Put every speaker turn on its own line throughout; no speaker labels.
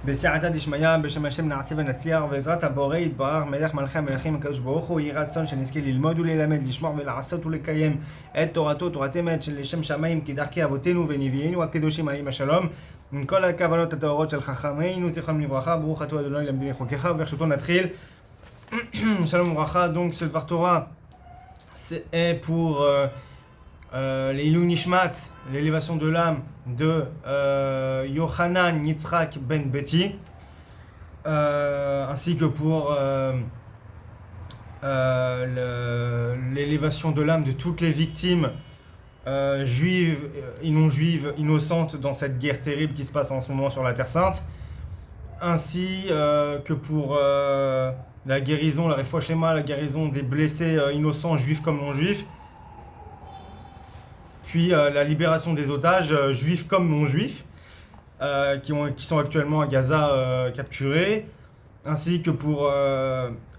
בסייעתא דשמיא, בשם השם נעשה ונצליח, ובעזרת הבורא יתברך מלך מלכי המלכים הקדוש ברוך הוא, יהי רצון שנזכה ללמוד וללמד, לשמור ולעשות ולקיים את תורתו, תורת אמת לשם שמיים, כדרכי אבותינו ונביאינו הקדושים עליהם השלום, עם כל הכוונות הטהורות של חכמינו, זכרם לברכה, ברוך אתה ה' למדני חוקיך, וברשותו נתחיל. Shalom Bracha, donc ce Dvar Torah est pour l'Ilou Nishmat, l'élévation de l'âme de Yochanan Yitzhak ben Betty, ainsi que pour l'élévation de l'âme de toutes les victimes juives et non juives innocentes dans cette guerre terrible qui se passe en ce moment sur la Terre Sainte, ainsi que pour la guérison, la Refoua Shlema, la guérison des blessés innocents, juifs comme non juifs, puis la libération des otages, juifs comme non juifs, qui sont actuellement à Gaza capturés, ainsi que pour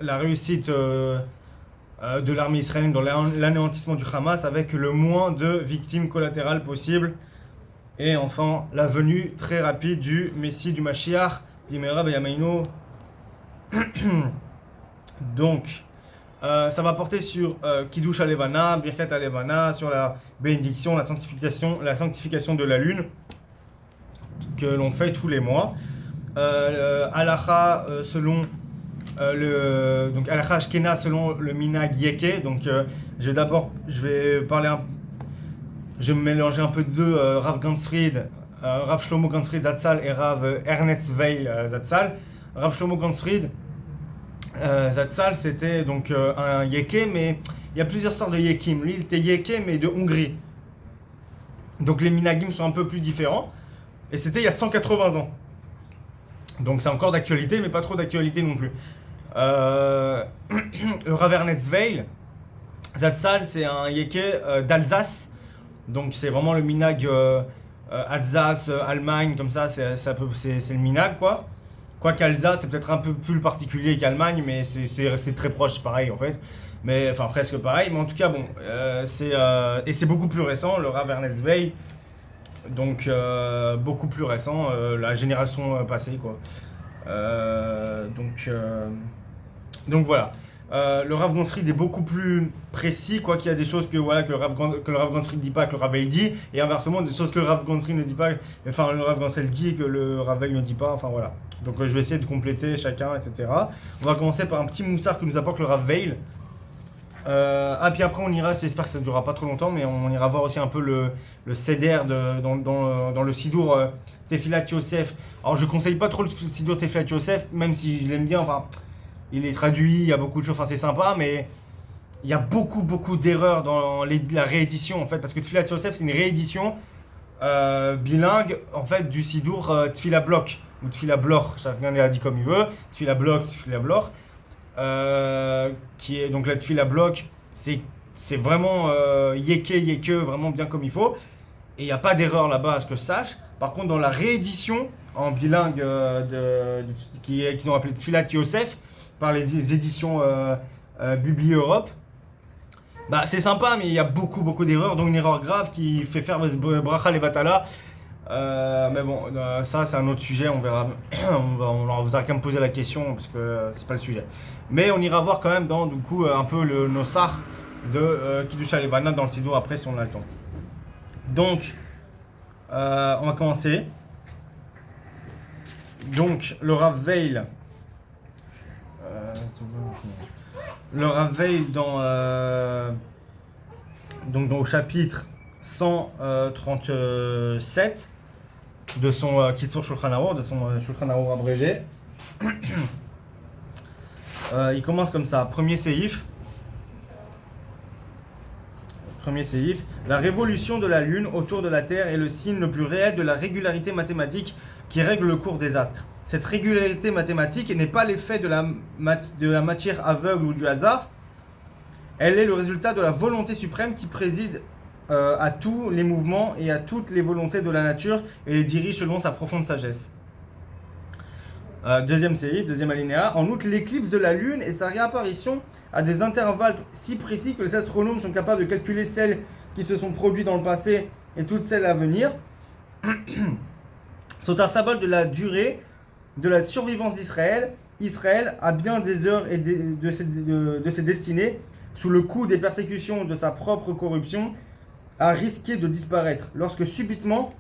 la réussite de l'armée israélienne dans l'anéantissement du Hamas avec le moins de victimes collatérales possible, et enfin la venue très rapide du Messie, du Mashiach, Bimera Beyameinu. Donc, ça va porter sur Kiddush Alevana, Birkat Alevana, sur la bénédiction, la sanctification de la lune que l'on fait tous les mois. Halacha selon donc Halacha Ashkena selon le Minag Yeke. Donc, je vais mélanger un peu de deux, Rav Gansfried, Rav Shlomo Gansfried Zatzal et Rav Ernest Weil Zatzal. Rav Shlomo Gansfried Zatzal, c'était donc un yeke, mais il y a plusieurs sortes de yekim. Lui, il était yeke, mais de Hongrie. Donc les minagim sont un peu plus différents. Et c'était il y a 180 ans. Donc c'est encore d'actualité, mais pas trop d'actualité non plus. Le Rav Ernest Weil Zatzal, c'est un yeke d'Alsace. Donc c'est vraiment le minag Alsace, Allemagne, comme ça, c'est le minag, quoi. Quoique Alsace, c'est peut-être un peu plus particulier qu'Allemagne, mais c'est très proche, pareil en fait. Mais, enfin, presque pareil. Mais en tout cas, bon, et c'est beaucoup plus récent, le Rav Ernest Weil. Donc, beaucoup plus récent, la génération passée, quoi. Donc voilà. Le Rav Gansfried est beaucoup plus précis, quoi qu'il y a des choses que le Rav Gansfried dit pas, que le Rav Weil dit, et inversement des choses que le Rav Gansfried ne dit pas, enfin le Rav Gansfried dit et que le Rav Weil ne dit pas, enfin voilà. Donc je vais essayer de compléter chacun, etc. On va commencer par un petit moussard que nous apporte le Rav Weil. Puis après on ira, j'espère que ça ne durera pas trop longtemps, mais on ira voir aussi un peu le Seder dans le Sidour Tefilat Yosef. Alors je conseille pas trop le Sidour Tefilat Yosef, même si je l'aime bien, enfin il est traduit, il y a beaucoup de choses, enfin c'est sympa, mais il y a beaucoup d'erreurs dans la réédition en fait, parce que Tefilat Yosef c'est une réédition bilingue en fait du Sidour Tfila Bloch ou Tfila Bloch, chacun l'a dit comme il veut, Tfila Bloch, Tfila Bloch, qui est donc la Tfila Bloch, c'est vraiment yeke, vraiment bien comme il faut, et il n'y a pas d'erreur là-bas à ce que je sache. Par contre dans la réédition en bilingue qu'ils ont appelé Tfilat Yosef par les éditions Bibli Europe, bah c'est sympa, mais il y a beaucoup d'erreurs, donc une erreur grave qui fait faire Bracha Levatala. Mais bon, ça c'est un autre sujet, on verra. on vous aura qu'à me poser la question parce que c'est pas le sujet. Mais on ira voir quand même dans du coup un peu le Nosar de Kiddush Alevana dans le Sidour après si on a le temps. Donc, on va commencer. Donc le Rav Weil. Le Rav Weil dans au chapitre 137 de son Kitzur Shulchan Arour, de son Shulchan Arour abrégé. Il commence comme ça. Premier séif. La révolution de la Lune autour de la Terre est le signe le plus réel de la régularité mathématique qui règle le cours des astres. Cette régularité mathématique n'est pas l'effet de la matière aveugle ou du hasard. Elle est le résultat de la volonté suprême qui préside à tous les mouvements et à toutes les volontés de la nature et les dirige selon sa profonde sagesse. Deuxième alinéa. En outre, l'éclipse de la Lune et sa réapparition à des intervalles si précis que les astronomes sont capables de calculer celles qui se sont produites dans le passé et toutes celles à venir, sont un symbole de la durée de la survivance d'Israël, Israël a bien des heures et de ses destinées, sous le coup des persécutions de sa propre corruption, a risqué de disparaître. Lorsque subitement,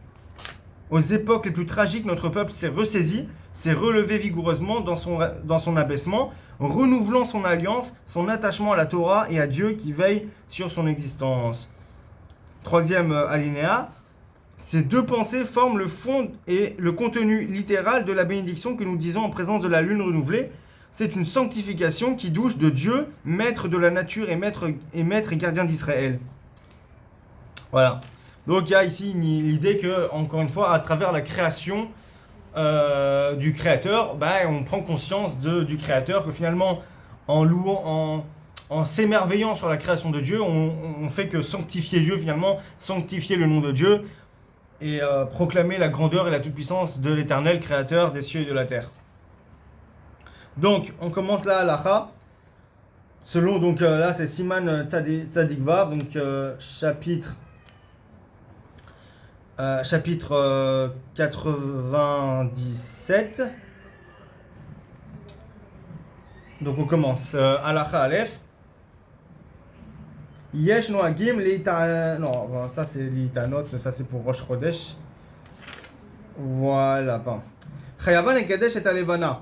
aux époques les plus tragiques, notre peuple s'est ressaisi, s'est relevé vigoureusement dans son abaissement, renouvelant son alliance, son attachement à la Torah et à Dieu qui veille sur son existence. Troisième alinéa, ces deux pensées forment le fond et le contenu littéral de la bénédiction que nous disons en présence de la lune renouvelée. C'est une sanctification qui douche de Dieu, maître de la nature et maître et gardien d'Israël. Voilà. Donc il y a ici l'idée que, encore une fois, à travers la création du Créateur, on prend conscience du Créateur, que finalement, en s'émerveillant sur la création de Dieu, on fait que sanctifier Dieu, finalement, sanctifier le nom de Dieu, et proclamer la grandeur et la toute-puissance de l'Éternel, Créateur des cieux et de la terre. Donc, on commence là à l'Acha, selon, donc là c'est Siman Tzadik Vav, donc chapitre 97. Donc on commence. Halacha Aleph. Yesh noagim leita. Non, ça c'est leitanot, ça c'est pour Rosh Chodesh. Voilà, pas. Chayavan ekadesh et alevana.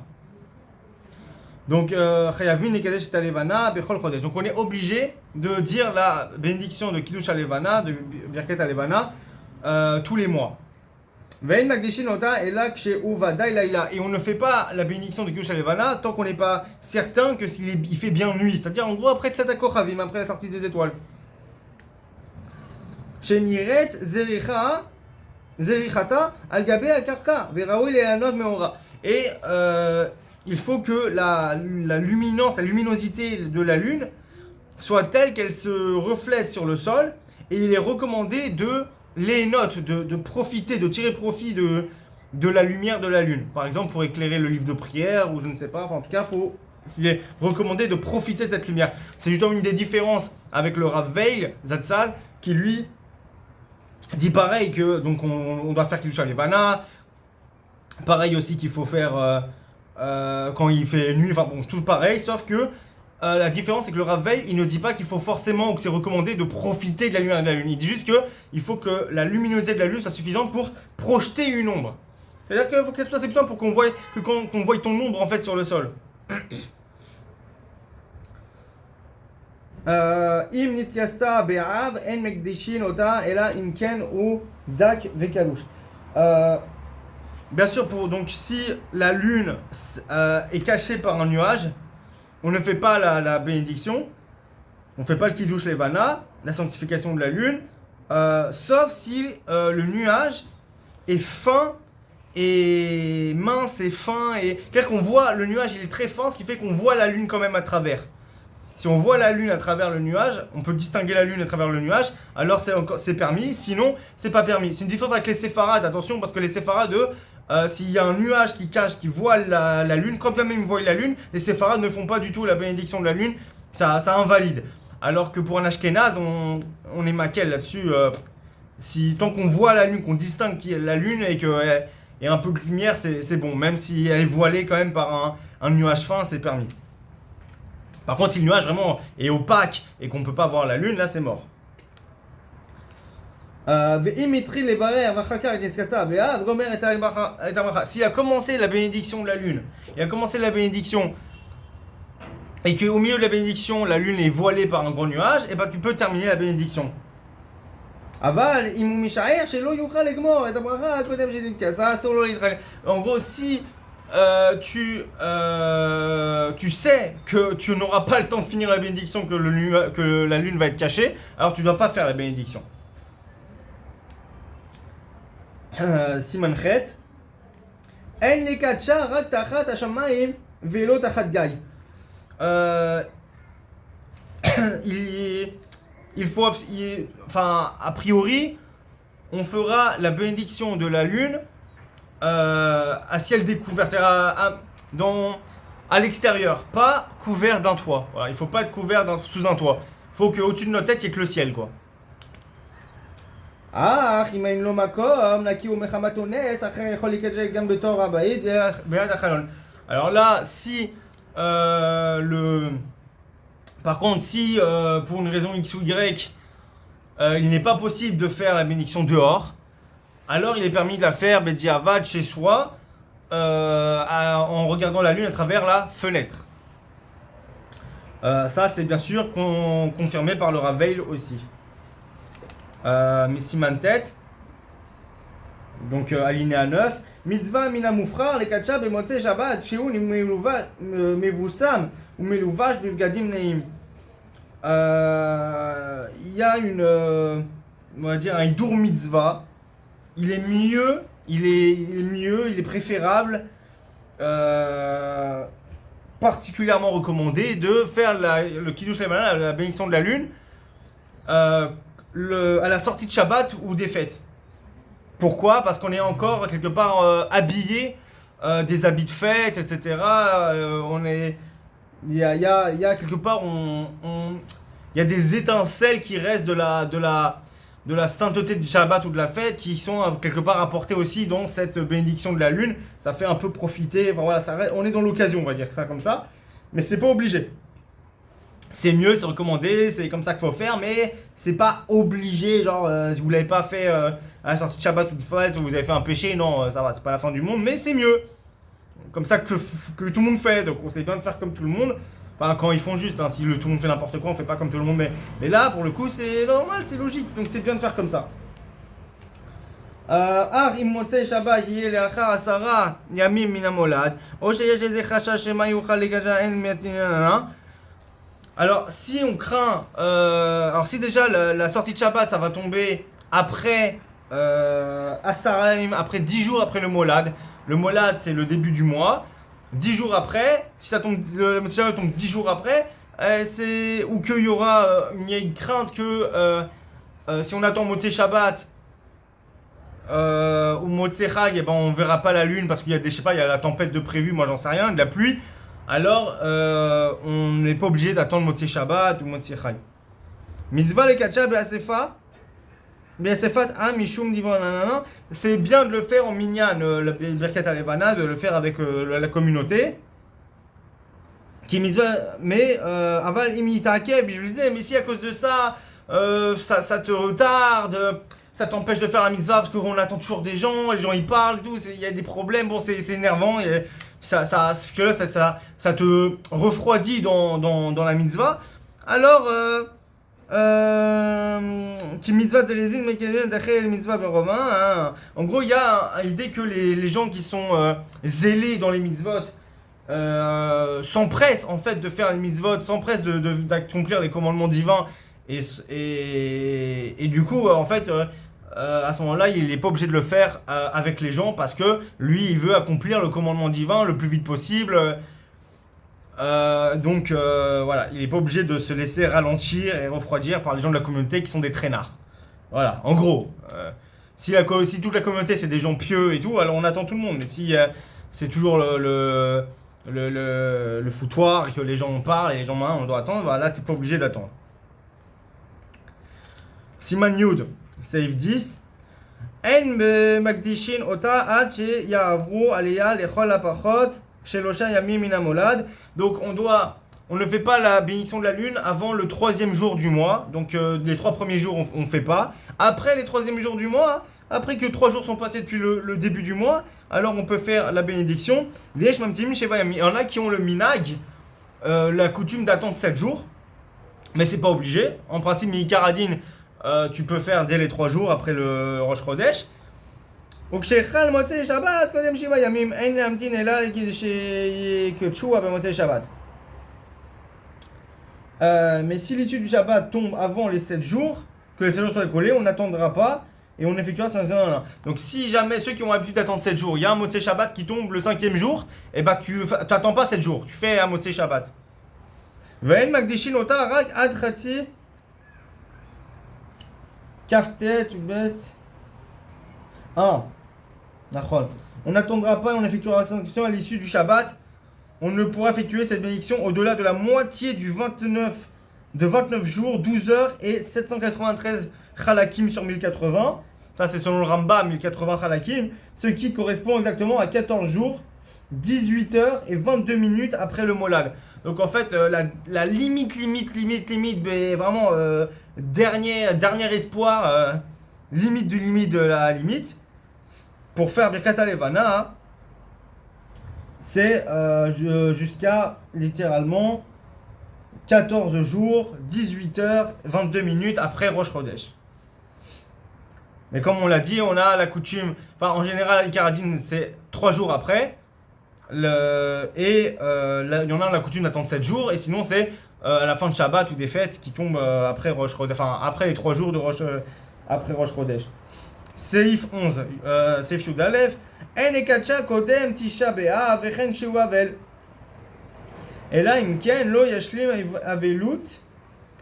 Donc Chayavin ekadesh et alevana bechol Chodesh. Donc on est obligé de dire la bénédiction de Kiddush alevana, de Birket alevana, tous les mois. Et on ne fait pas la bénédiction de Kiddush Alevana tant qu'on n'est pas certain que il fait bien nuit. C'est-à-dire en gros après Tzat Kochavim, après la sortie des étoiles. Sheniret zerichata al gabe akarka veraoui le'anot meora. Et il faut que la luminosité de la lune soit telle qu'elle se reflète sur le sol, et il est recommandé de profiter, de tirer profit de la lumière de la lune. Par exemple, pour éclairer le livre de prière, ou je ne sais pas, en tout cas, il est recommandé de profiter de cette lumière. C'est justement une des différences avec le Rav Veil, Zatzal, qui lui dit pareil, que donc on doit faire Kiddush Alevana, pareil aussi qu'il faut faire quand il fait nuit, enfin bon, tout pareil, sauf que la différence, c'est que le Rav Veil, il ne dit pas qu'il faut forcément, ou que c'est recommandé de profiter de la lumière de la lune. Il dit juste qu'il faut que la luminosité de la lune soit suffisante pour projeter une ombre. C'est-à-dire qu'il faut qu'elle soit suffisante pour qu'on voie ton ombre en fait sur le sol. Im nitkasta be'av en mekdishin ota ela imken ou dak vekalush. Bien sûr, donc si la lune est cachée par un nuage, on ne fait pas la bénédiction, on ne fait pas le Kiddush Levana, la sanctification de la lune, sauf si le nuage est fin et mince et fin, et c'est-à-dire qu'on voit le nuage, il est très fin, ce qui fait qu'on voit la lune quand même à travers. Si on voit la lune à travers le nuage, on peut distinguer la lune à travers le nuage, alors c'est permis, sinon c'est pas permis. C'est une différence avec les séfarades, attention, parce que les séfarades, s'il y a un nuage qui voit la lune, quand bien même ils voient la lune, les séfarades ne font pas du tout la bénédiction de la lune, ça invalide. Alors que pour un ashkénaze, on est maquel là-dessus. Tant qu'on voit la lune, qu'on distingue la lune et qu'il y a un peu de lumière, c'est bon. Même si elle est voilée quand même par un nuage fin, c'est permis. Par contre, si le nuage vraiment est opaque et qu'on ne peut pas voir la lune, là c'est mort. S'il a commencé la bénédiction de la lune, et qu'au milieu de la bénédiction, la lune est voilée par un gros nuage, et tu peux terminer la bénédiction. En gros, si tu sais que tu n'auras pas le temps de finir la bénédiction, que la lune va être cachée, alors tu ne dois pas faire la bénédiction. Simanchet. En lekatsha rak tachat hashamayim velo tachat gai. Il faut, a priori, on fera la bénédiction de la lune à ciel découvert, c'est-à-dire à l'extérieur, pas couvert d'un toit. Voilà, il ne faut pas être couvert sous un toit. Il faut qu'au-dessus de notre tête, il n'y ait que le ciel, quoi. Ah, imain lo makom, naki ou mechamatones, après cholikadjek gam betor abaïd, bead achalon. Alors là, si par contre, si pour une raison X ou Y, il n'est pas possible de faire la bénédiction dehors, alors il est permis de la faire Bediavad chez soi en regardant la lune à travers la fenêtre. Ça, c'est bien sûr confirmé par le Rav Veil aussi. Siman tête, donc alinéa 9. Mitzvah mina mufrar le katcha b'motzei Shabbat shehu mevusam ou meluvash b'bgadim neim. Il y a on va dire un hidur mitzvah. Il est mieux, il est préférable, particulièrement recommandé de faire le kiddush levanan, la bénédiction de la lune, à la sortie de Shabbat ou des fêtes. Pourquoi ? Parce qu'on est encore quelque part habillé des habits de fête, etc. Il y a quelque part, il y a des étincelles qui restent de la sainteté du Shabbat ou de la fête qui sont quelque part apportées aussi dans cette bénédiction de la lune. Ça fait un peu profiter, enfin voilà, on est dans l'occasion, on va dire ça comme ça, mais c'est pas obligé. C'est mieux, c'est recommandé, c'est comme ça qu'il faut faire, mais c'est pas obligé, genre si vous l'avez pas fait à la sortie de Shabbat ou de fête, ou vous avez fait un péché, non, ça va, c'est pas la fin du monde, mais c'est mieux. Comme ça que tout le monde fait, donc on sait bien de faire comme tout le monde. Enfin, quand ils font juste, hein, si tout le monde fait n'importe quoi, on fait pas comme tout le monde, mais là, pour le coup, c'est normal, c'est logique, donc c'est bien de faire comme ça. אם מוצאי שבת יהיה לאחר 10 ימים מן המולד, או שיש איזה חשש שמא יוכל לג'ה אין מתנה. Alors, si on craint, alors si déjà la sortie de Shabbat, ça va tomber après Asarim, après 10 jours après le Molad. Le Molad, c'est le début du mois. 10 jours après, si ça tombe, le Shabbat tombe 10 jours après, ou qu'il y aura une crainte que si on attend Motzei Shabbat ou Motzei Chag, ben on verra pas la lune parce qu'il y a je sais pas, il y a la tempête de prévu, moi j'en sais rien, de la pluie. Alors, on n'est pas obligé d'attendre Motzei Shabbat ou Motzei Chag. Mitzvah le katcha be'asefat mishum divan nanana. C'est bien de le faire en minyan, le Birkat Alevana, de le faire avec la communauté. Qui mitzvah, mais aval imi ta'akeb, je lui disais, mais si à cause de ça, ça te retarde, ça t'empêche de faire la mitzvah parce qu'on attend toujours des gens, les gens ils parlent, tout, il y a des problèmes, bon c'est énervant. Ça te refroidit dans la mitzvah. Alors, qui mitzvah zélésine, mais qui est d'après mitzvah romain. En gros, il y a l'idée que les gens qui sont zélés dans les mitzvot s'empressent en fait de faire les mitzvot, s'empressent d'accomplir les commandements divins. Et du coup, en fait, à ce moment-là, il n'est pas obligé de le faire avec les gens parce que lui, il veut accomplir le commandement divin le plus vite possible. Donc voilà, il n'est pas obligé de se laisser ralentir et refroidir par les gens de la communauté qui sont des traînards. Voilà, en gros. Si toute la communauté c'est des gens pieux et tout, alors on attend tout le monde. Mais si c'est toujours le foutoir et que les gens en parlent et les gens on doit attendre, voilà, là t'es pas obligé d'attendre. Siman Yud, Save 10. En Magdishin Ota Ad Ya'avru Aliyah Lechol Apachot Shelosha Yamim Min HaMolad. Donc on ne fait pas la bénédiction de la lune avant le 3e jour du mois. Donc les 3 premiers jours on ne fait pas. Après les 3e jours du mois, après que 3 jours sont passés depuis le début du mois, alors on peut faire la bénédiction. Il y en a qui ont le minag, la coutume d'attendre 7 jours. Mais c'est pas obligé. En principe, Mikaradin, tu peux faire dès les 3 jours après le Rosh Chodesh. וכשחל מוצאי שבת, קודם 7 ימים, אין להמתין אלא שיקדשו במוצאי שבת. Mais si l'issue du Shabbat tombe avant les 7 jours, que les 7 jours soient écoulés, on n'attendra pas et on effectuera ça. Donc si jamais ceux qui ont l'habitude d'attendre 7 jours, il y a un Motzei Shabbat qui tombe le 5e jour, et bah tu n'attends pas 7 jours, tu fais un Motzei Shabbat. ואין מקדישין אותה רק עד חצי כ"ט וב' On n'attendra pas et on effectuera la sanctification à l'issue du Shabbat. On ne pourra effectuer cette bénédiction au-delà de la moitié de 29 jours, 12 heures et 793 Chalakim sur 1080. Ça, c'est selon le Rambam, 1080 Chalakim. Ce qui correspond exactement à 14 jours, 18 heures et 22 minutes après le Molad. Donc en fait, la limite, mais vraiment dernier espoir, limite de la limite, pour faire Birkat HaLevana, c'est jusqu'à littéralement 14 jours, 18 heures, 22 minutes après Rosh Chodesh. Mais comme on l'a dit, on a la coutume, enfin en général, Ikaradine, c'est 3 jours après. Il y en a la coutume d'attendre 7 jours, et sinon c'est à la fin de Shabbat ou des fêtes qui tombent après Rosh Chodesh, enfin après les 3 jours de après Rosh Chodesh. Seif 11, Seif Yudalev, En ekacha kodem tisha be'av vechen shehu avel. Ela im ken lo yashlim avelut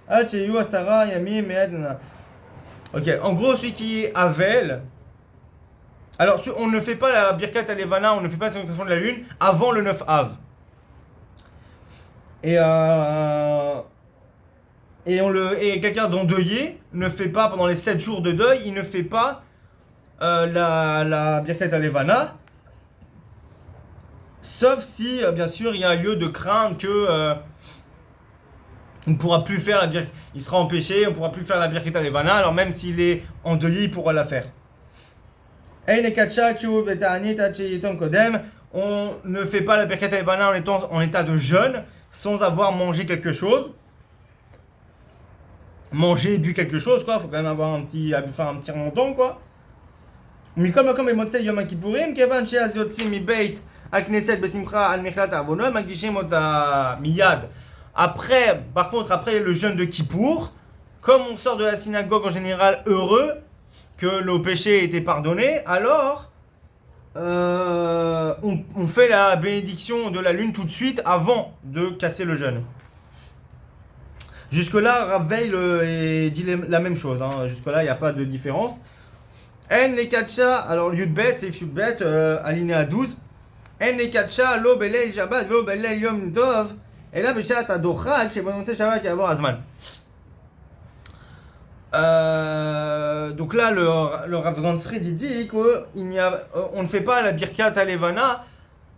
ad sheyu 10 yamim me'adna. Ok, en gros, celui qui est Avel. Alors, on ne fait pas la Birkat HaLevana, on ne fait pas la sanctification de la lune avant le 9 Av. Et quelqu'un d'endeuillé ne fait pas, pendant les 7 jours de deuil, il ne fait pas la Birkat HaLevana. Sauf si, bien sûr, il y a un lieu de crainte que on ne pourra plus faire la Birkat. Il sera empêché, on ne pourra plus faire la Birkat HaLevana, alors même s'il est endeuillé, il pourra la faire. On ne fait pas la Birkat HaLevana en étant en état de jeûne, sans avoir mangé quelque chose. Manger et bu quelque chose, quoi. Faut quand même avoir faire un petit remontant, quoi. Après, par contre, après le jeûne de Kippour, comme on sort de la synagogue en général heureux que nos péchés étaient pardonnés, alors on fait la bénédiction de la lune tout de suite avant de casser le jeûne. Jusque-là, Rav Veil dit la même chose. Hein. Jusque-là, il n'y a pas de différence. En lekatcha, alors Yudbet, c'est Yudbet, alinéa 12. En lekatcha, lo belel Shabbat, lo belel Yom Tov. Et là, Beshat Adochak, chez Bononcé Shabbat, qui va avoir Azman. Donc là, le Rav Gansrid, il dit qu'on ne fait pas la Birkat HaLevana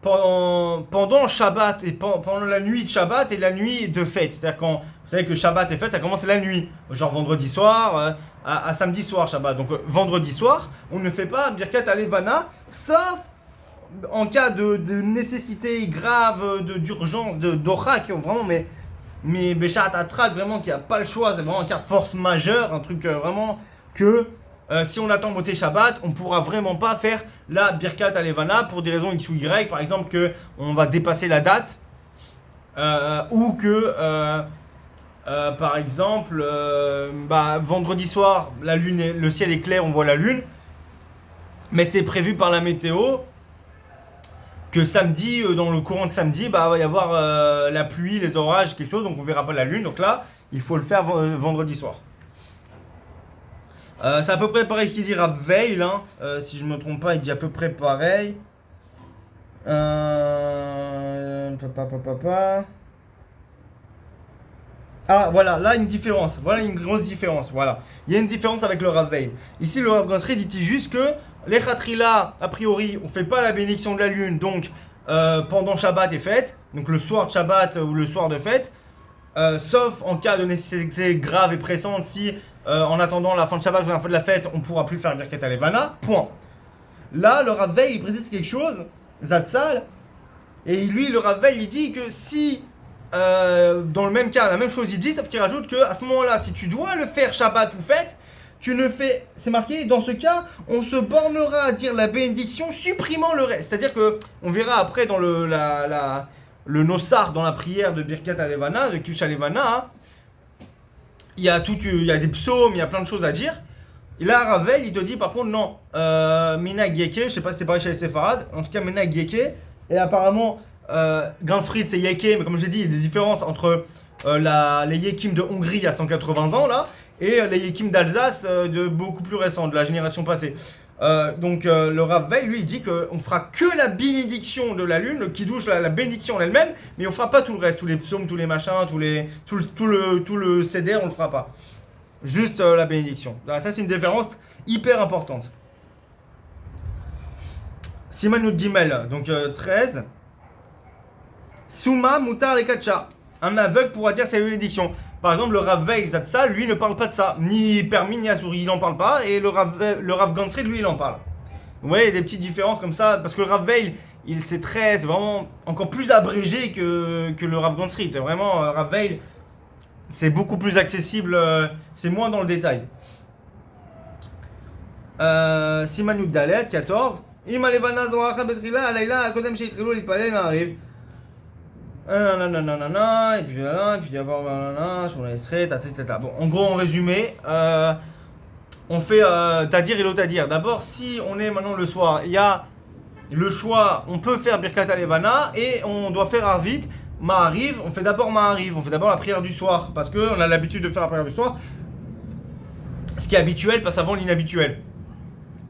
pendant Shabbat, et pendant la nuit de Shabbat et la nuit de fête. C'est-à-dire quand vous savez que Shabbat et fête, ça commence la nuit. Genre vendredi soir à samedi soir Shabbat. Donc vendredi soir, on ne fait pas Birkat HaLevana, sauf en cas de nécessité grave, d'urgence, d'orak, vraiment, mais Béchat Atrak, vraiment, qui a pas le choix, c'est vraiment un cas de force majeure, un truc vraiment que si on attend Motzei Shabbat, on pourra vraiment pas faire la Birkat HaLevana pour des raisons X ou Y, par exemple que on va dépasser la date, ou que par exemple vendredi soir, la lune le ciel est clair, on voit la lune, mais c'est prévu par la météo que samedi, dans le courant de samedi, va y avoir la pluie, les orages, quelque chose, donc on verra pas la lune. Donc là, il faut le faire vendredi soir. C'est à peu près pareil qu'il dit Rav Veil, hein. Si je me trompe pas, il dit à peu près pareil. Ah voilà, là une différence, voilà une grosse différence, voilà. Il y a une différence avec le Rav Veil. Ici le Rav Gansrid dit juste que les Khatrila, a priori, on fait pas la bénédiction de la lune, donc pendant Shabbat et fête, donc le soir de Shabbat ou le soir de fête, sauf en cas de nécessité grave et pressante, si en attendant la fin de Shabbat ou la fin de la fête, on pourra plus faire Birkat HaLevana, point. Là, le Rav Veil, il précise quelque chose, Zatzal, et lui, le Rav Veil, il dit que si dans le même cas, la même chose il dit, sauf qu'il rajoute que à ce moment-là, si tu dois le faire Shabbat ou fête, tu ne fais, c'est marqué, dans ce cas, on se bornera à dire la bénédiction, supprimant le reste. C'est-à-dire que, on verra après dans le Nossar, dans la prière de Birkat HaLevana, de Kiddush HaLevana, hein, il y a des psaumes, il y a plein de choses à dire. Et là, Ravel, il te dit par contre, non, Minag Yeke, je sais pas si c'est pareil chez les Séfarades, en tout cas Minag Yeke, et apparemment, Gansfried c'est Yeke, mais comme je l'ai dit, il y a des différences entre les Yekim de Hongrie il y a 180 ans, là, et les Yekim d'Alsace de beaucoup plus récents, de la génération passée. Donc le Rav Veil, lui, il dit qu'on fera que la bénédiction de la lune, le kiddush, la bénédiction en elle-même, mais on fera pas tout le reste, tous les psaumes, tous les machins, tout le céder, on le fera pas. Juste la bénédiction. Alors, ça, c'est une différence hyper importante. Siman Gimel, donc 13. Souma Mutar et Kacha. Un aveugle pourra dire sa bénédiction. Par exemple, le Rav Veil Zatzal, lui, ne parle pas de ça. Ni permis, ni assouri, il n'en parle pas. Et le Rav Gansrid, lui, il en parle. Vous voyez, il y a des petites différences comme ça. Parce que le Rav Veil, c'est vraiment encore plus abrégé que le Rav Gansrid. C'est vraiment, Rav Veil, c'est beaucoup plus accessible. C'est moins dans le détail. Siman Yuddalet, 14. Ima levana zoracha betrila alayla akodem sheitrilou litpalel ma'ariv. Et puis d'abord, je m'en laisserai, tata. Bon, en gros, en résumé, on fait Tadir et l'Otadir. D'abord, si on est maintenant le soir, il y a le choix, on peut faire Birkat Alevana et on doit faire Arvit, Ma'ariv. On fait d'abord Ma'ariv, on fait d'abord la prière du soir parce qu'on a l'habitude de faire la prière du soir. Ce qui est habituel passe avant l'inhabituel.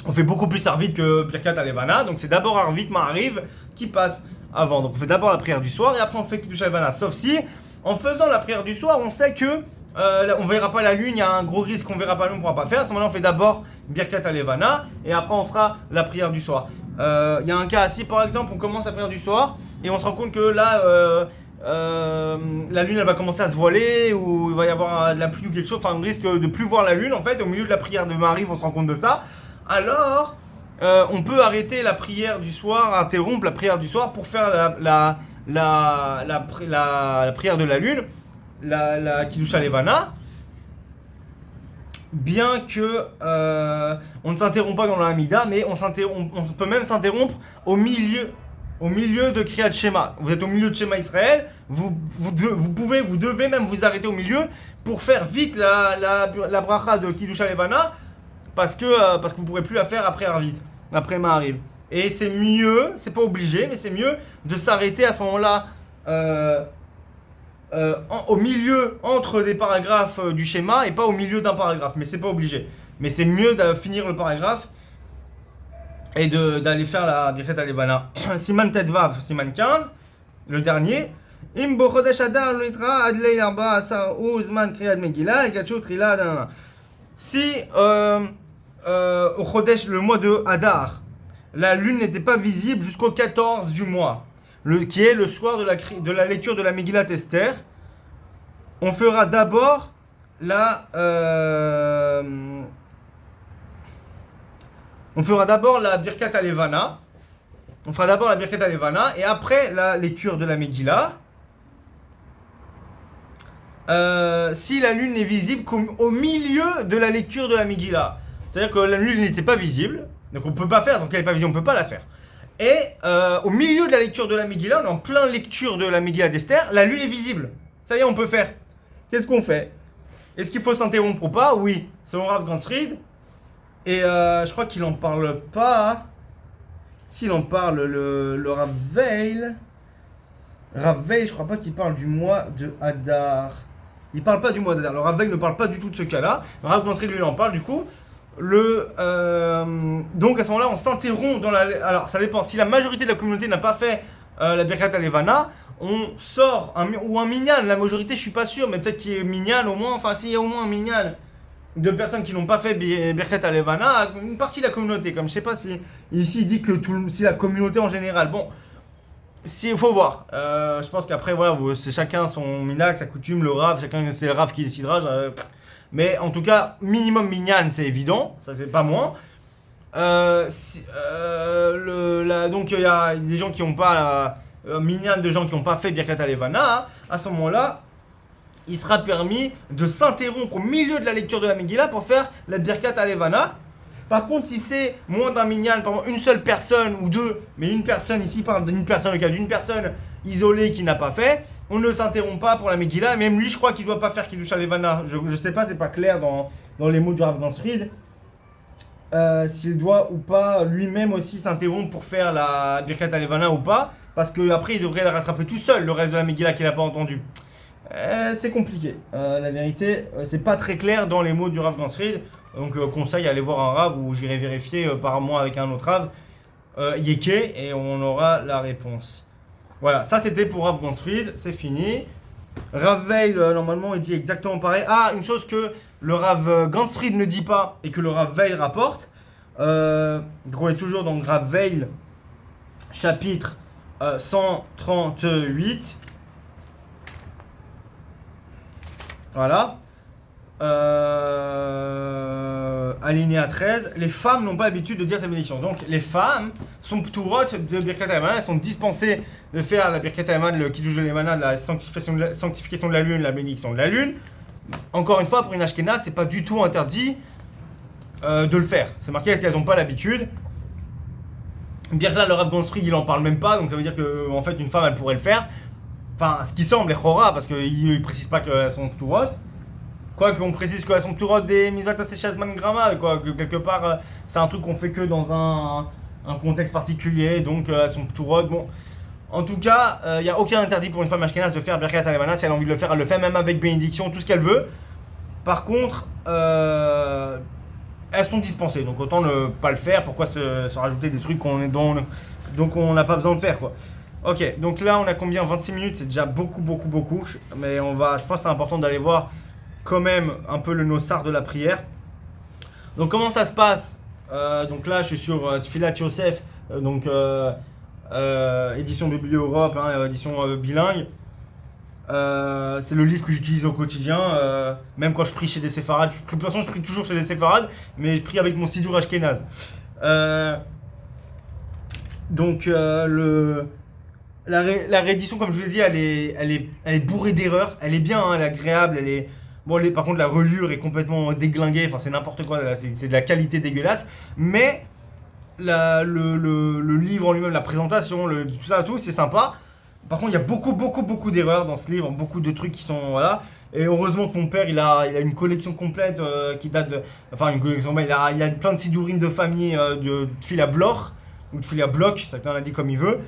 On fait beaucoup plus Arvit que Birkat Alevana, donc c'est d'abord Arvit, Ma'ariv qui passe avant. Donc on fait d'abord la prière du soir et après on fait Kiddush Alevana. Sauf si, en faisant la prière du soir, on sait que on verra pas la lune, il y a un gros risque qu'on verra pas la lune, on pourra pas faire. À ce moment-là, on fait d'abord Birkat Alevana et après on fera la prière du soir. Il y a un cas, si par exemple on commence la prière du soir et on se rend compte que là, la lune elle va commencer à se voiler ou il va y avoir de la pluie ou quelque chose, enfin on risque de plus voir la lune en fait. Au milieu de la prière de Marie, on se rend compte de ça. Alors, on peut arrêter la prière du soir, interrompre la prière du soir pour faire la prière de la lune, la Kiddush Alevana. Bien que on ne s'interrompt pas dans la Hamida, mais on peut même s'interrompre au milieu de Kriyat Shema. Vous êtes au milieu de Shema Israël, vous devez même vous arrêter au milieu pour faire vite la bracha de Kiddush Alevana. Parce que vous ne pourrez plus la faire après Arvit, après Ma'ariv. Et c'est mieux, c'est pas obligé, mais c'est mieux de s'arrêter à ce moment-là au milieu, entre des paragraphes du schéma et pas au milieu d'un paragraphe. Mais c'est pas obligé. Mais c'est mieux de finir le paragraphe et d'aller faire la Birkat Alevana. Siman Tedvav, Siman 15, le dernier. Im bo chodesh adar lo nitra ad lei 14 u zman kriyat Megillah ikachu trila danana. Si au Chodesh, le mois de Hadar, la lune n'était pas visible jusqu'au 14 du mois, qui est le soir de la lecture de la Megillat Esther, on fera d'abord la Birkat Alevana. On fera d'abord la Birkat Alevana et après la lecture de la Megillah. Si la lune est visible au milieu de la lecture de la Megillah. C'est-à-dire que la lune n'était pas visible, donc on ne peut pas faire, donc elle n'est pas visible, on ne peut pas la faire. Et au milieu de la lecture de la Megillah, on est en plein lecture de la Megillah d'Esther, la lune est visible. Ça y est, on peut faire. Qu'est-ce qu'on fait? Est-ce qu'il faut s'interrompre ou pas? Oui, selon Rav Gansrid. Et je crois qu'il n'en parle pas. Est-ce qu'il en parle, le Rav Veil? Rav Veil, je crois pas qu'il parle du mois de Hadar. Il parle pas du mois d'Adar. Le Rav Veil ne parle pas du tout de ce cas-là. Rav Gansrid, lui, il en parle du coup. Donc à ce moment-là, on s'interrompt dans la. Alors ça dépend. Si la majorité de la communauté n'a pas fait la Birkat Alevana, on sort ou un minyan. La majorité, je suis pas sûr, mais peut-être qu'il y ait minyan au moins. Enfin, s'il y a au moins un minyan de personnes qui n'ont pas fait Birkat Alevana, une partie de la communauté. Comme je sais pas si ici il dit que si la communauté en général. Bon. Il faut voir. Je pense qu'après, voilà, c'est chacun son minac, sa coutume, le Rav, chacun c'est le Rav qui décidera. Mais en tout cas, minimum minyan, c'est évident, ça c'est pas moins. Donc il y a des gens qui n'ont pas minyan, de gens qui n'ont pas fait Birkat Alevana. Hein. À ce moment-là, il sera permis de s'interrompre au milieu de la lecture de la Megillah pour faire la Birkat Alevana. Par contre, si c'est moins d'un minyan, par exemple une seule personne ou deux, mais une personne, ici parle d'une personne, le cas d'une personne isolée qui n'a pas fait, on ne s'interrompt pas pour la Megillah. Même lui, je crois qu'il ne doit pas faire Kiddush Alevana. Je ne sais pas, c'est pas clair dans les mots du Rav Gansrid. S'il doit ou pas lui-même aussi s'interrompre pour faire la Birkat Alevana ou pas. Parce qu'après, il devrait la rattraper tout seul, le reste de la Megillah qu'il n'a pas entendu. C'est compliqué. La vérité, c'est pas très clair dans les mots du Rav Gansrid. Donc conseil, aller voir un Rav ou j'irai vérifier par moi avec un autre Rav, Yeke, et on aura la réponse. Voilà, ça c'était pour Rav Gansrid, c'est fini. Rav Veil, normalement, il dit exactement pareil. Ah, une chose que le Rav Gansfried ne dit pas et que le Rav Veil rapporte. Donc on est toujours dans le Rav Veil, chapitre 138. Voilà. Alinéa 13. Les femmes n'ont pas l'habitude de dire sa bénédiction. Donc les femmes sont p'tourot de Birkat Hamana. Elles sont dispensées de faire la Birkat Hamana, le Kiddush de l'Emana, la sanctification de la lune, la bénédiction de la lune. Encore une fois, pour une Ashkenaz, c'est pas du tout interdit de le faire. C'est marqué qu'elles n'ont pas l'habitude. Birkat, le Rav Gansfried, il en parle même pas. Donc ça veut dire que en fait, une femme, elle pourrait le faire. Enfin, ce qui semble, les Chora, parce qu'il ne précise pas qu'elles sont p'tourot. Quoi qu'on précise qu'elles sont p'tourot des Mizvat Asechazman Grama, quoi, que quelque part, c'est un truc qu'on fait que dans un contexte particulier, donc elles sont p'tourot. Bon, en tout cas, il n'y a aucun interdit pour une femme ashkénaze de faire Birkat Hamana. Si elle a envie de le faire, elle le fait même avec bénédiction, tout ce qu'elle veut. Par contre, elles sont dispensées, donc autant ne pas le faire. Pourquoi se rajouter des trucs donc on n'a pas besoin de faire, quoi. Ok, donc là on a combien? 26 minutes, c'est déjà beaucoup. Mais je pense que c'est important d'aller voir quand même un peu le nossar de la prière. Donc comment ça se passe? Donc là je suis sur Tfilat Yosef, édition de Biblio Europe, édition bilingue. C'est le livre que j'utilise au quotidien, même quand je prie chez des séfarades. De toute façon je prie toujours chez des séfarades, mais je prie avec mon Sidour Ashkenaz. La réédition, comme je vous l'ai dit, elle est bourrée d'erreurs. Elle est bien, elle est agréable. Par contre, la relure est complètement déglinguée. Enfin, c'est n'importe quoi. C'est de la qualité dégueulasse. Mais le livre en lui-même, la présentation, tout, c'est sympa. Par contre, il y a beaucoup d'erreurs dans ce livre. Beaucoup de trucs qui sont. Voilà. Et heureusement que mon père, il a une collection complète qui date de. Enfin, une collection. Il a plein de sidourines de famille de Tfila Bloch ou de Tfila Bloch, chacun l'a dit comme il veut.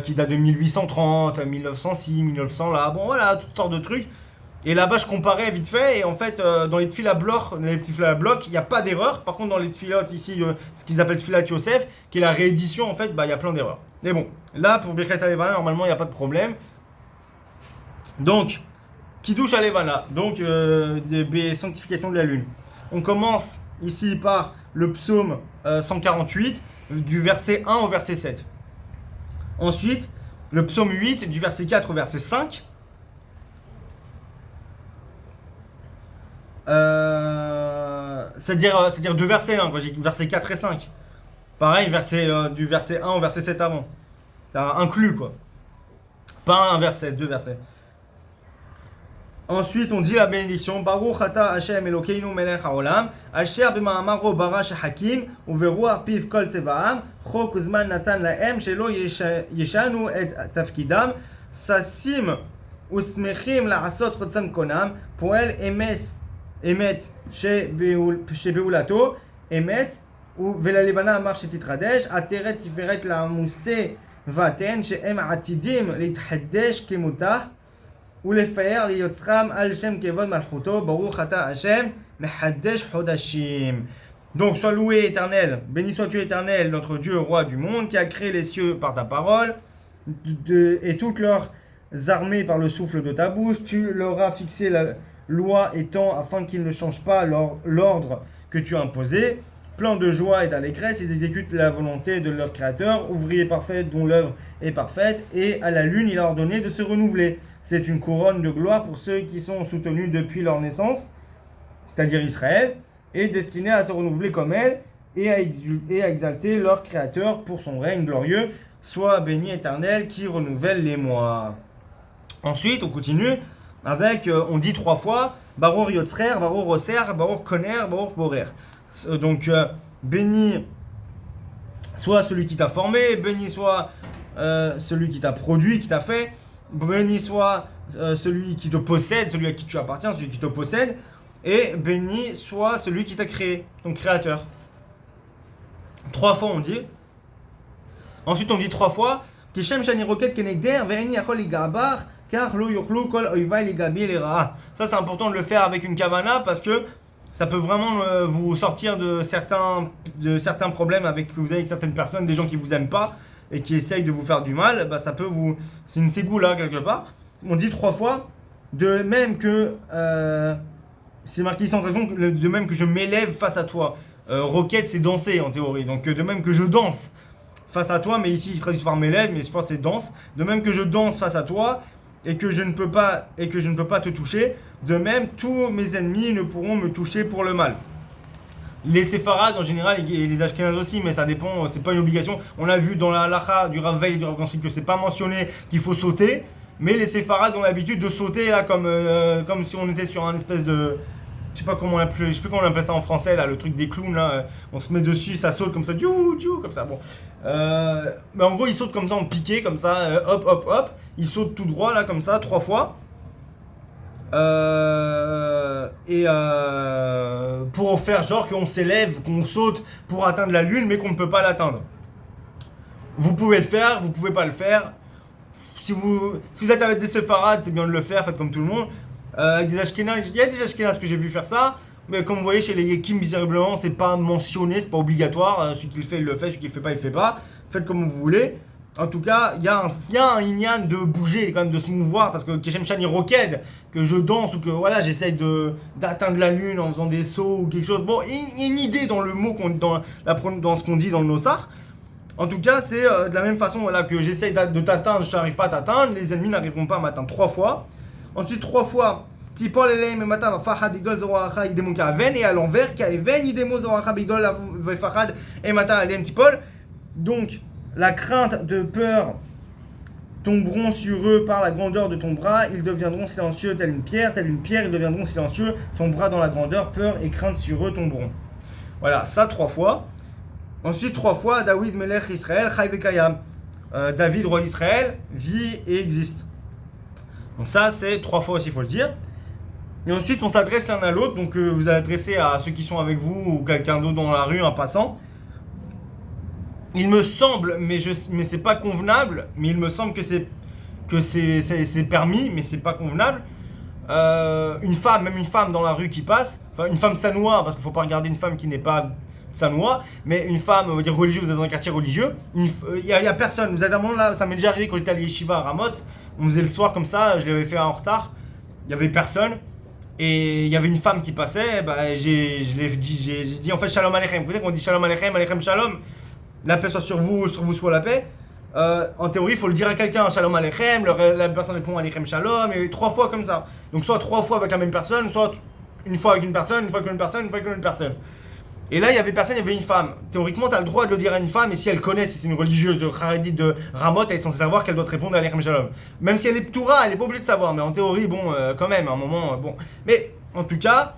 Qui date de 1830, 1906, 1900, là, bon voilà, toutes sortes de trucs. Et là-bas, je comparais vite fait, et en fait, dans les tefillah bloch, il n'y a pas d'erreur. Par contre, dans les tefillot ici, ce qu'ils appellent tefillat Yosef, qui est la réédition, en fait, il y a plein d'erreurs. Mais bon, là, pour Birkat Halevana, normalement, il n'y a pas de problème. Donc, Kiddush Halevana, donc des sanctifications de la lune. On commence ici par le psaume 148, du verset 1 au verset 7. Ensuite, le psaume 8, du verset 4 au verset 5. C'est-à-dire deux versets, quand j'ai verset 4 et 5. Pareil, du verset 1 au verset 7 avant. T'as inclus, quoi. Pas un verset, deux versets. Ensuite, on dit la bénédiction. Baruch ata Hashem Elokeinu melech haolam, asher b'ma'amaro barash hakim, uveruach piv kol tzevaam, chok uzman natan lahem, shelo yeshanu et tafkidam, sasim usmechim la'asot rotzan konam, poel emet shebeulato, emet, velalevana amar shetitradesh, ateret tiferet la'amuse vaten, she'em atidim lithadesh kemutah, ולפאר ליוצרם על שם כבוד מלכותו, ברוך אתה השם, מחדש חודשים. Donc, sois loué éternel, béni sois-tu éternel, notre Dieu, roi du monde, qui a créé les cieux par ta parole, et toutes leurs armées par le souffle de ta bouche. Tu leur as fixé la loi et temps afin qu'ils ne changent pas l'ordre que tu as imposé. Plein de joie et d'allégresse, ils exécutent la volonté de leur créateur, ouvrier parfait dont l'œuvre est parfaite, et à la lune, il a ordonné de se renouveler. C'est une couronne de gloire pour ceux qui sont soutenus depuis leur naissance, c'est-à-dire Israël, et destinés à se renouveler comme elle, et à exalter leur créateur pour son règne glorieux. Sois béni éternel qui renouvelle les mois. Ensuite, on continue avec, on dit 3 fois, Baruch Yotzrer, Baruch Roser, Baruch Koner, Baruch Borer. Donc, béni soit celui qui t'a formé, béni soit celui qui t'a produit, qui t'a fait, béni soit celui qui te possède, celui à qui tu appartiens, celui qui te possède, et béni soit celui qui t'a créé, ton créateur. 3 fois on dit. Ensuite on dit 3 fois, Kishem shani roket kenegder, ve'eni yachol igabar, car lo yochlu kol oivai ligabi lera. Ça c'est important de le faire avec une kavana parce que ça peut vraiment vous sortir de certains problèmes que vous avez avec certaines personnes, des gens qui vous aiment pas et qui essayent de vous faire du mal. Ça peut c'est une ségoula quelque part. on dit 3 fois, de même que, c'est marqué ici en traduction, de même que je m'élève face à toi. Roquette, c'est danser en théorie, donc de même que je danse face à toi, mais ici il traduit par m'élève, mais je pense que c'est danse. De même que je danse face à toi, et que je ne peux pas te toucher, de même tous mes ennemis ne pourront me toucher pour le mal. Les séfarades en général et les ashkénazes aussi, mais ça dépend, c'est pas une obligation. On a vu dans la halakha du Rav Veil et du Rav Gansrid que c'est pas mentionné qu'il faut sauter, mais les séfarades ont l'habitude de sauter là comme si on était sur un espèce de, je sais pas comment on appelle, je sais plus comment on appelle ça en français là, le truc des clowns là, on se met dessus, ça saute comme ça, comme ça. Bon, mais en gros ils sautent comme ça en piqué, comme ça, hop hop hop, ils sautent tout droit là comme ça 3 fois. Pour faire genre qu'on s'élève, qu'on saute pour atteindre la lune, mais qu'on ne peut pas l'atteindre. Vous pouvez le faire, vous pouvez pas le faire. Si vous êtes avec des séfarades, c'est bien de le faire, faites comme tout le monde. Avec des ashkénazes, il y a des ashkénazes que j'ai vu faire ça, mais comme vous voyez chez les yekim, visiblement, c'est pas mentionné, c'est pas obligatoire. Celui qui le fait, il le fait, celui qui le fait pas, il le fait pas. Faites comme vous voulez. En tout cas, il y a un inyan de bouger, quand même, de se mouvoir, parce que Keshem Shani Roked, que je danse ou que voilà, j'essaye d'atteindre la lune en faisant des sauts ou quelque chose. Bon, il y a une idée dans le mot, dans ce qu'on dit dans le Nosar. En tout cas, c'est de la même façon voilà, que j'essaye de t'atteindre, je n'arrive pas à t'atteindre, les ennemis n'arriveront pas à m'atteindre 3 fois. Ensuite, 3 fois, Tipol Eleim et Mata Fahad Bigol Zoroacha Idemo Kaven, et à l'envers, Kaven Idemo Zoroacha Bigol Fahad et Mata Eleim Tipol. Donc, la crainte de peur tomberont sur eux par la grandeur de ton bras, ils deviendront silencieux telle une pierre, ils deviendront silencieux, ton bras dans la grandeur, peur et crainte sur eux tomberont. Voilà, ça 3 fois. Ensuite 3 fois, David Melech Israël, Chai Vekayam. David, roi d'Israël, vit et existe. Donc ça c'est 3 fois aussi, il faut le dire. Et ensuite on s'adresse l'un à l'autre, donc vous adressez à ceux qui sont avec vous ou quelqu'un d'autre dans la rue, un passant. Il me semble, mais c'est pas convenable, mais il me semble que c'est permis, mais c'est pas convenable. Une femme dans la rue qui passe, enfin une femme sanoua, parce qu'il faut pas regarder une femme qui n'est pas sanoua, mais une femme, on va dire religieuse, vous êtes dans un quartier religieux, il y a personne. Vous êtes à un moment là, ça m'est déjà arrivé quand j'étais à l'Yeshiva à Ramoth, on faisait le soir comme ça, je l'avais fait en retard, il y avait personne. Et il y avait une femme qui passait, bah, j'ai dit en fait Shalom Aleichem. Vous savez qu'on dit Shalom Aleichem, Aleichem Shalom. La paix soit sur vous soit la paix. En théorie, il faut le dire à quelqu'un, Shalom Aleichem, la personne répond Aleichem Shalom, et 3 fois comme ça. Donc soit 3 fois avec la même personne, soit une fois avec une personne, une fois avec une personne, une fois avec une personne. Et là, il y avait personne, il y avait une femme. Théoriquement, tu as le droit de le dire à une femme, et si elle connaît, si c'est une religieuse de Haredit de Ramoth, elle est censée savoir qu'elle doit te répondre Aleichem Shalom. Même si elle est Ptoura, elle est pas obligée de savoir, mais en théorie, bon, quand même, à un moment, bon. Mais en tout cas,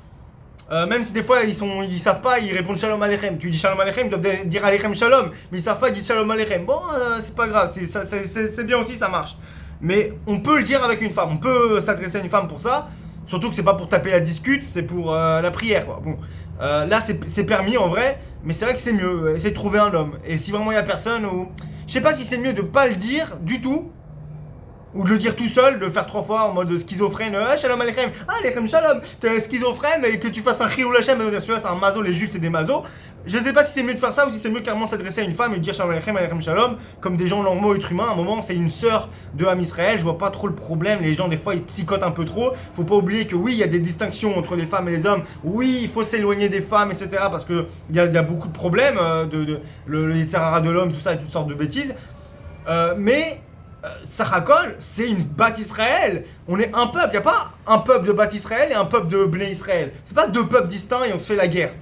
même si des fois ils savent pas, ils répondent Shalom Aleichem. Tu dis Shalom Aleichem, ils doivent dire Aleichem Shalom, mais ils savent pas, ils disent Shalom Aleichem. Bon, c'est pas grave, c'est bien aussi, ça marche. Mais on peut le dire avec une femme, on peut s'adresser à une femme pour ça, surtout que c'est pas pour taper la discute, c'est pour la prière, quoi. Bon, là c'est permis en vrai, mais c'est vrai que c'est mieux, essayer de trouver un homme. Et si vraiment il y a personne, ou je sais pas si c'est mieux de pas le dire du tout, ou de le dire tout seul, de faire 3 fois en mode schizophrène, Shalom Aleichem, Aleichem Shalom, t'es schizophrène, et que tu fasses un Chilul Hashem, celui-là c'est un mazo, les juifs c'est des mazos. Je sais pas si c'est mieux de faire ça ou si c'est mieux carrément de s'adresser à une femme et de dire Shalom Aleichem, Aleichem Shalom, comme des gens normaux, êtres humains. À un moment, c'est une sœur de Ham Israël, je vois pas trop le problème, les gens des fois ils psychotent un peu trop. Faut pas oublier que oui, il y a des distinctions entre les femmes et les hommes, oui, il faut s'éloigner des femmes, etc. parce que il y a beaucoup de problèmes, les Sarara de l'homme, tout ça, et toutes sortes de bêtises. Mais Sachakol, c'est une Bat Israël. On est un peuple. Il n'y a pas un peuple de Bat Israël et un peuple de Bnei Israël. C'est pas 2 peuples distincts et on se fait la guerre.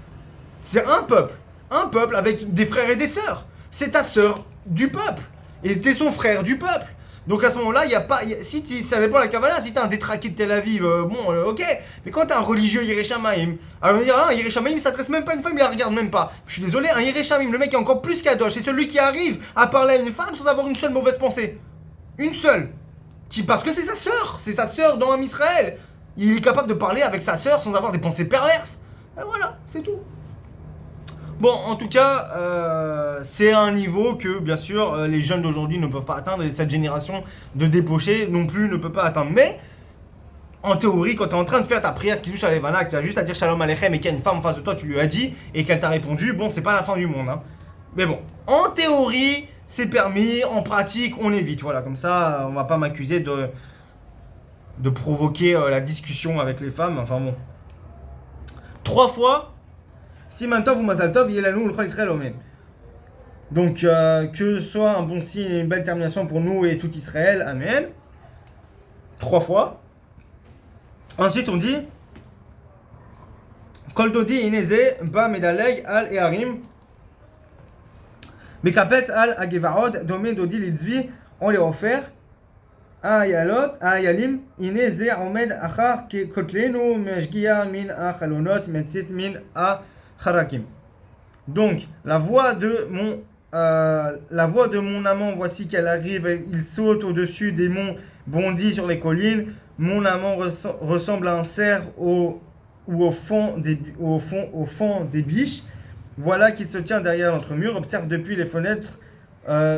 C'est un peuple. Un peuple avec des frères et des sœurs. C'est ta sœur du peuple. Et t'es son frère du peuple. Donc à ce moment-là, il n'y a pas. Si ça dépend de la Kavala, si t'es un détraqué de Tel Aviv, ok. Mais quand t'es un religieux Yereshamaim, alors on va dire, un Yereshamaim, il s'adresse même pas à une femme, il la regarde même pas. Je suis désolé, un Yereshamaim, le mec est encore plus kadosh. C'est celui qui arrive à parler à une femme sans avoir une seule mauvaise pensée. Une seule. Parce que c'est sa sœur dans Ham Israël. Il est capable de parler avec sa sœur sans avoir des pensées perverses. Et voilà, c'est tout. Bon, en tout cas, c'est un niveau que, bien sûr, les jeunes d'aujourd'hui ne peuvent pas atteindre et cette génération de débauchés non plus ne peut pas atteindre. Mais, en théorie, quand tu es en train de faire ta prière qui touche à l'Evana, que tu as juste à dire Shalom Aleichem et qu'il y a une femme en face de toi, tu lui as dit et qu'elle t'a répondu, bon, c'est pas la fin du monde. Hein. Mais bon, en théorie, c'est permis, en pratique, on évite. Voilà, comme ça, on va pas m'accuser de provoquer la discussion avec les femmes. Enfin bon. 3 fois, Siman Tov ou Mazal Tov, Yelanou Ulchol Israël Omen. Donc, que ce soit un bon signe et une belle termination pour nous et tout Israël. Amen. 3 fois. Ensuite, on dit Kol Dodi Ineze Ba Medaleg Al Eharim Mekapetz Al Agevarod Dome Dodi Litzvi. On les offert. Ayalim, Ineze Omed Achar Kotlenu Meshgia Min Achalonot Metzit Min Acharakim. Donc, la voix de mon amant, voici qu'elle arrive, il saute au-dessus des monts, bondit sur les collines. Mon amant ressemble à un cerf au fond des biches. Voilà qu'il se tient derrière notre mur, observe depuis les fenêtres,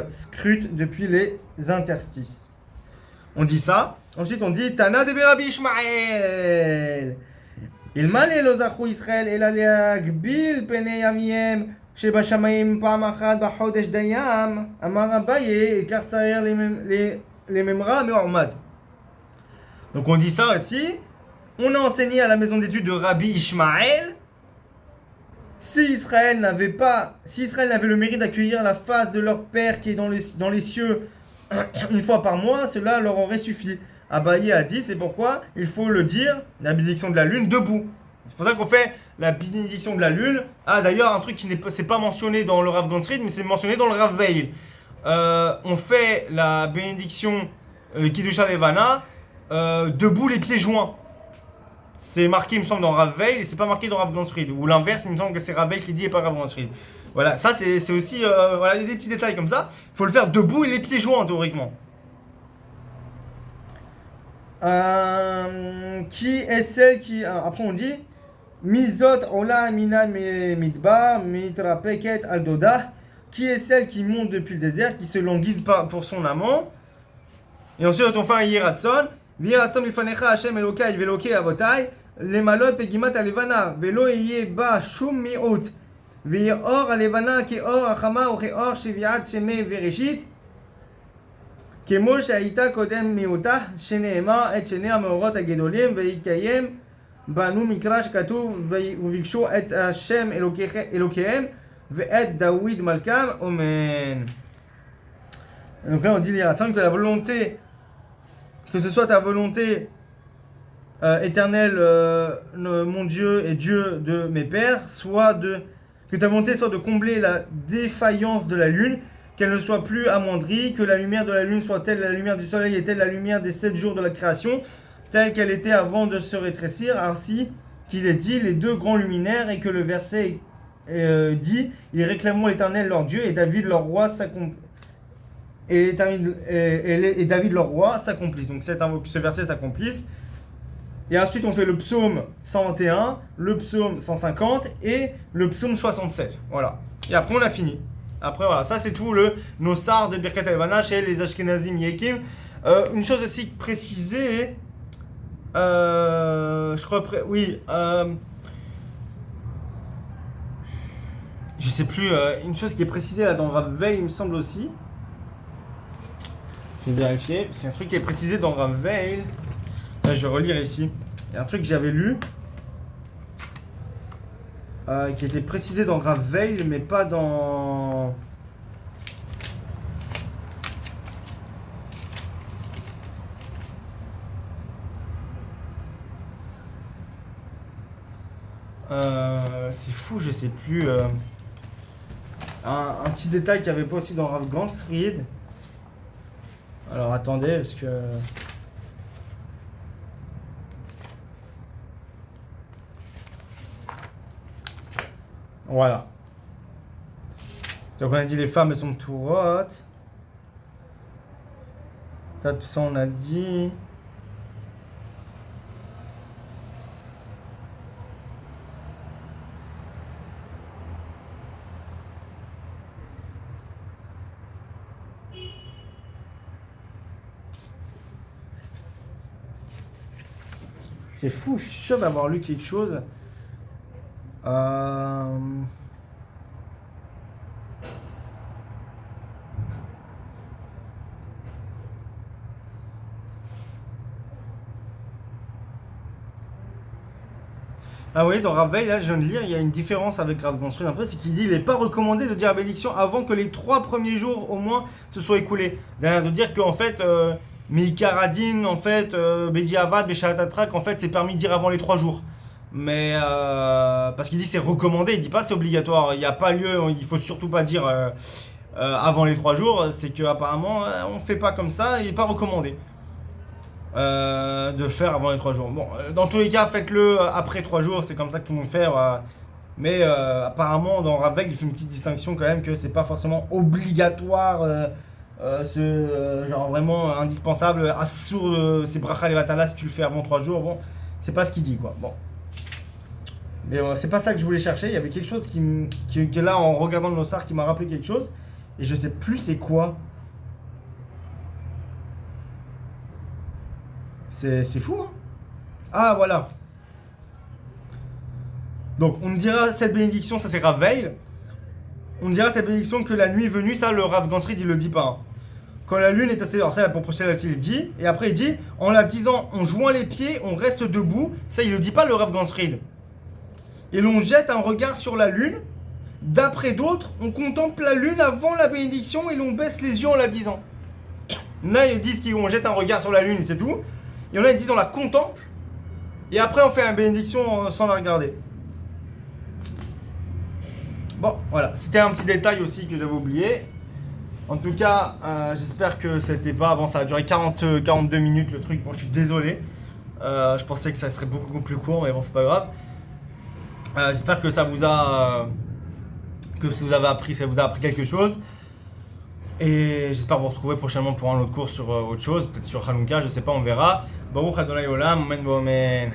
scrute depuis les interstices. On dit ça. Ensuite, on dit Tana de Rabbi Ishmael. Il m'a lo zachou Israël el leagbil pene yamiem sheba shamayim pam achad bachodesh dayam amar Abaye car tsayer les memra me'ormad. Donc on dit ça aussi. On a enseigné à la maison d'études de Rabbi Ishmael. Si Israël n'avait le mérite d'accueillir la face de leur père qui est dans les cieux une fois par mois, cela leur aurait suffi. Abaye a dit, c'est pourquoi il faut le dire, la bénédiction de la lune, debout. C'est pour ça qu'on fait la bénédiction de la lune. Ah, d'ailleurs, un truc qui c'est pas mentionné dans le Rav Ganzfried, mais c'est mentionné dans le Rav Veil. On fait la bénédiction, le Kiddusha Levana, debout, les pieds joints. C'est marqué, il me semble, dans Rav Veil, et c'est pas marqué dans Rav Ganzfried. Ou l'inverse, il me semble que c'est Rav Veil qui dit et pas Rav Ganzfried. Voilà, ça c'est aussi voilà, des petits détails comme ça. Il faut le faire debout et les pieds joints théoriquement. Qui est celle qui. Après on dit Mizot Ola Mina Midba Mitrapeket Aldoda. Qui est celle qui monte depuis le désert, qui se languit pour son amant. Et ensuite on fait un Yiratson. Yiratson Mifanecha Hashem Elokai Velokai Avotai. Les malot Pegimat Alevana. Velo Eye Ba Shum Mi'ot. ואור הלבנה כאור החמה וכאור שביעת שמי וראשית כמו שהייתה קודם מיעוטה שנאמר את שני המאורות הגדולים ויקיים בנו מקרא שכתוב וביקשו את השם אלוקיהם ואת דוד מלכם אמן. Donc là on dit l'Iratzon que la volonté, que ce soit ta volonté éternelle, mon Dieu et Dieu de mes pères, que ta volonté soit de combler la défaillance de la lune, qu'elle ne soit plus amoindrie, que la lumière de la lune soit telle la lumière du soleil et telle la lumière des 7 jours de la création, telle qu'elle était avant de se rétrécir, ainsi qu'il est dit les deux grands luminaires, et que le verset dit ils réclameront l'Éternel leur Dieu et David leur roi s'accomplisse. Et David leur roi s'accomplisse. Donc ce verset s'accomplisse. Et ensuite, on fait le psaume 121, le psaume 150 et le psaume 67. Voilà. Et après, on a fini. Après, voilà. Ça, c'est tout le Nosar de Birkat Halevana chez les Ashkenazim Yekim. Une chose aussi précisée. Je crois. Oui. Je sais plus. Une chose qui est précisée là dans Rav Veil, il me semble aussi. Je vais vérifier. C'est un truc qui est précisé dans Rav Veil. Là, je vais relire ici. Il y a un truc que j'avais lu qui était précisé dans Rav Veil, mais pas dans. C'est fou, je sais plus. Un petit détail qu'il n'y avait pas aussi dans Rav Ganzfried. Alors attendez, parce que. Voilà. Donc on a dit les femmes elles sont tourotes. Ça, tout ça on a dit. C'est fou, je suis sûr d'avoir lu quelque chose. Ah oui, dans Rav Veil, là, je viens de lire, il y a une différence avec Rav Ganzfried un peu, c'est qu'il dit qu'il n'est pas recommandé de dire la bénédiction avant que les 3 premiers jours au moins se soient écoulés. De dire qu'en fait, Meikaradin, en fait, Bedi Avad, Beshahatatrak, en fait, c'est permis de dire avant les 3 jours. Mais parce qu'il dit c'est recommandé, il dit pas c'est obligatoire, il n'y a pas lieu, il faut surtout pas dire avant les 3 jours, c'est qu'apparemment on fait pas comme ça, il n'est pas recommandé de faire avant les 3 jours. Bon, dans tous les cas, faites-le après 3 jours, c'est comme ça que tout le monde fait. Mais apparemment, dans Rav Veil, il fait une petite distinction quand même que c'est pas forcément obligatoire, genre vraiment indispensable. Assour, c'est bracha levatala si tu le fais avant 3 jours. Bon, c'est pas ce qu'il dit quoi. Bon. Mais c'est pas ça que je voulais chercher. Il y avait quelque chose qui est là en regardant le Nossar qui m'a rappelé quelque chose. Et je sais plus c'est quoi. C'est fou, hein. Ah, voilà. Donc, on me dira cette bénédiction, ça c'est Rav Veil. On me dira cette bénédiction que la nuit est venue, ça le Rav Ganzfried il le dit pas, hein. Quand la lune est assez. Alors, ça pour prochaine il le dit. Et après, il dit en la disant, on joint les pieds, on reste debout. Ça, il le dit pas le Rav Ganzfried. Et l'on jette un regard sur la lune. D'après d'autres, on contemple la lune avant la bénédiction et l'on baisse les yeux en la disant. Là, ils disent qu'on jette un regard sur la lune et c'est tout. Il y en a qui disent on la contemple. Et après, on fait une bénédiction sans la regarder. Bon, voilà. C'était un petit détail aussi que j'avais oublié. En tout cas, j'espère que c'était pas... Bon, ça a duré 42 minutes le truc. Bon, je suis désolé. Je pensais que ça serait beaucoup plus court, mais bon, c'est pas grave. J'espère que ça vous a... que ça vous a appris quelque chose. Et j'espère vous retrouver prochainement pour un autre cours sur autre chose, peut-être sur Hanouka, je sais pas, on verra. Baruch Adonai Olam, Amen, Amen.